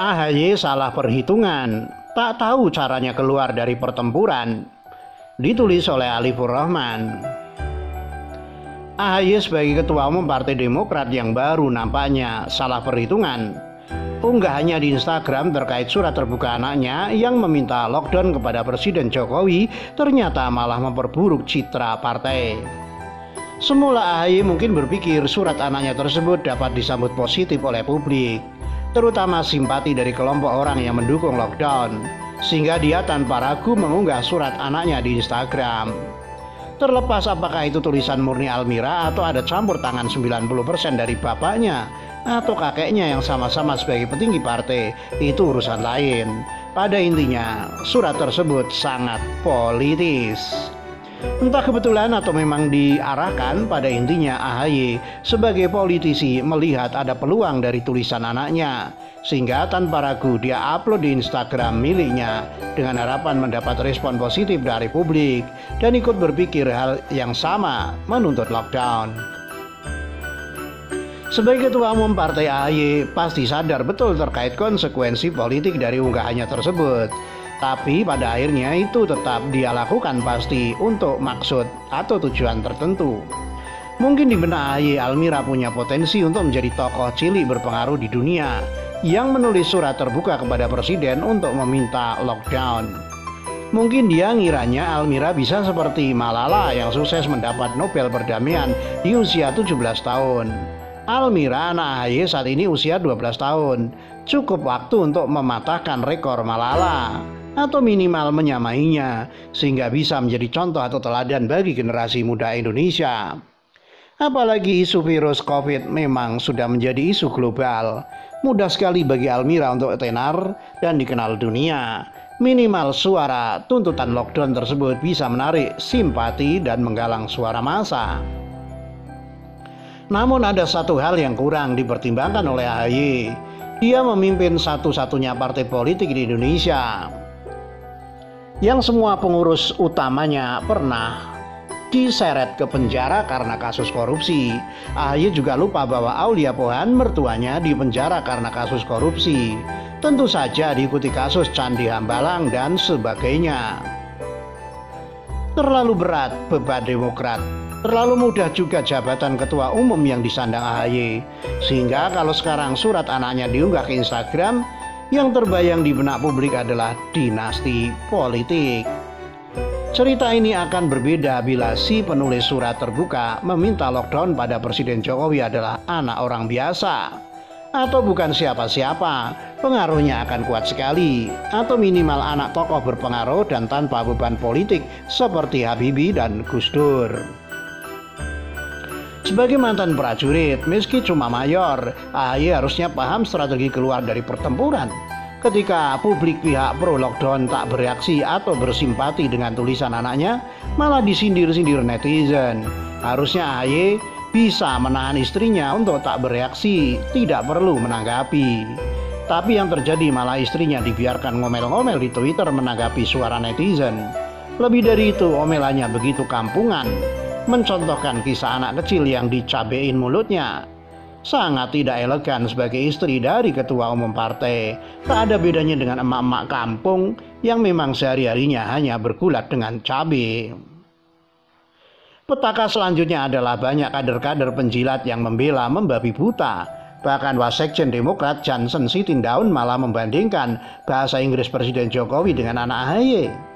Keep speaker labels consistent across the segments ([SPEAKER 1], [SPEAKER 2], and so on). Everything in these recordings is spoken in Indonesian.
[SPEAKER 1] AHY salah perhitungan, tak tahu caranya keluar dari pertempuran. Ditulis oleh Alifur Rahman. AHY sebagai Ketua Umum Partai Demokrat yang baru nampaknya salah perhitungan. Unggahannya di Instagram terkait surat terbuka anaknya yang meminta lockdown kepada Presiden Jokowi ternyata malah memperburuk citra partai. Semula AHY mungkin berpikir surat anaknya tersebut dapat disambut positif oleh publik, terutama simpati dari kelompok orang yang mendukung lockdown, sehingga dia tanpa ragu mengunggah surat anaknya di Instagram. Terlepas apakah itu tulisan murni Almira atau ada campur tangan 90% dari bapaknya atau kakeknya yang sama-sama sebagai petinggi partai, itu urusan lain. Pada intinya, surat tersebut sangat politis. Entah kebetulan atau memang diarahkan, pada intinya AHY sebagai politisi melihat ada peluang dari tulisan anaknya, sehingga tanpa ragu dia upload di Instagram miliknya dengan harapan mendapat respon positif dari publik dan ikut berpikir hal yang sama, menuntut lockdown. Sebagai Ketua Umum Partai, AHY pasti sadar betul terkait konsekuensi politik dari unggahannya tersebut. Tapi pada akhirnya itu tetap dia lakukan pasti untuk maksud atau tujuan tertentu. Mungkin di benak AHY, Almira punya potensi untuk menjadi tokoh cilik berpengaruh di dunia yang menulis surat terbuka kepada Presiden untuk meminta lockdown. Mungkin dia ngiranya Almira bisa seperti Malala yang sukses mendapat Nobel Perdamaian di usia 17 tahun. Almira, anak AHY saat ini usia 12 tahun. Cukup waktu untuk mematahkan rekor Malala atau minimal menyamainya, sehingga bisa menjadi contoh atau teladan bagi generasi muda Indonesia. Apalagi isu virus COVID memang sudah menjadi isu global. Mudah sekali bagi Almira untuk tenar dan dikenal dunia. Minimal suara tuntutan lockdown tersebut bisa menarik simpati dan menggalang suara massa. Namun ada satu hal yang kurang dipertimbangkan oleh AHY. Dia memimpin satu-satunya partai politik di Indonesia yang semua pengurus utamanya pernah diseret ke penjara karena kasus korupsi. AHY juga lupa bahwa Aulia Pohan, mertuanya, di penjara karena kasus korupsi. Tentu saja diikuti kasus Candi Hambalang dan sebagainya. Terlalu berat beban Demokrat, terlalu mudah juga jabatan ketua umum yang disandang AHY. Sehingga kalau sekarang surat anaknya diunggah ke Instagram, yang terbayang di benak publik adalah dinasti politik. Cerita ini akan berbeda bila si penulis surat terbuka meminta lockdown pada Presiden Jokowi adalah anak orang biasa atau bukan siapa-siapa. Pengaruhnya akan kuat sekali, atau minimal anak tokoh berpengaruh dan tanpa beban politik seperti Habibie dan Gus Dur. Sebagai mantan prajurit, meski cuma mayor, AHY harusnya paham strategi keluar dari pertempuran. Ketika publik pihak pro lockdown tak bereaksi atau bersimpati dengan tulisan anaknya, malah disindir-sindir netizen. Harusnya AHY bisa menahan istrinya untuk tak bereaksi, tidak perlu menanggapi. Tapi yang terjadi malah istrinya dibiarkan ngomel-ngomel di Twitter menanggapi suara netizen. Lebih dari itu, omelannya begitu kampungan, mencontohkan kisah anak kecil yang dicabein mulutnya. Sangat tidak elegan sebagai istri dari ketua umum partai. Tak ada bedanya dengan emak-emak kampung yang memang sehari-harinya hanya bergulat dengan cabai. Petaka selanjutnya adalah banyak kader-kader penjilat yang membela membabi buta. Bahkan Wasekjen Demokrat Johnson Sitindaun malah membandingkan bahasa Inggris Presiden Jokowi dengan anak AHY.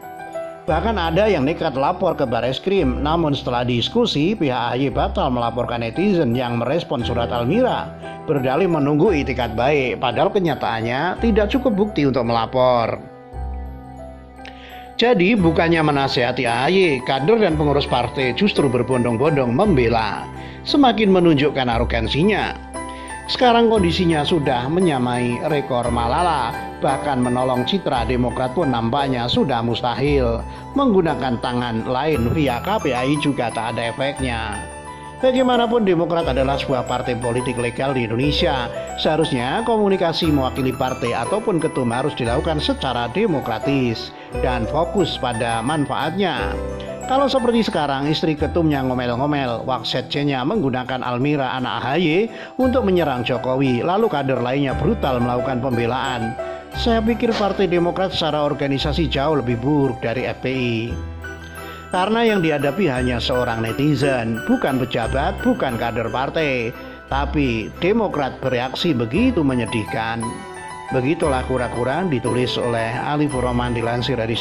[SPEAKER 1] Bahkan ada yang nekat lapor ke Bareskrim, namun setelah diskusi pihak AHY batal melaporkan netizen yang merespon surat Almira, berdalih menunggu itikat baik, padahal kenyataannya tidak cukup bukti untuk melapor. Jadi bukannya menasihati AHY, kader dan pengurus partai justru berbondong-bondong membela, semakin menunjukkan arogansinya. Sekarang kondisinya sudah menyamai rekor Malala, bahkan menolong citra Demokrat pun nampaknya sudah mustahil. Menggunakan tangan lain via KPAI juga tak ada efeknya. Bagaimanapun Demokrat adalah sebuah partai politik legal di Indonesia. Seharusnya komunikasi mewakili partai ataupun ketum harus dilakukan secara demokratis dan fokus pada manfaatnya. Kalau seperti sekarang, istri ketumnya ngomel-ngomel, waksekjennya menggunakan Almira anak AHY untuk menyerang Jokowi, lalu kader lainnya brutal melakukan pembelaan. Saya pikir Partai Demokrat secara organisasi jauh lebih buruk dari FPI. Karena yang dihadapi hanya seorang netizen, bukan pejabat, bukan kader partai. Tapi Demokrat bereaksi begitu menyedihkan. Begitulah kura-kura ditulis oleh Ali Furoman dilansir dari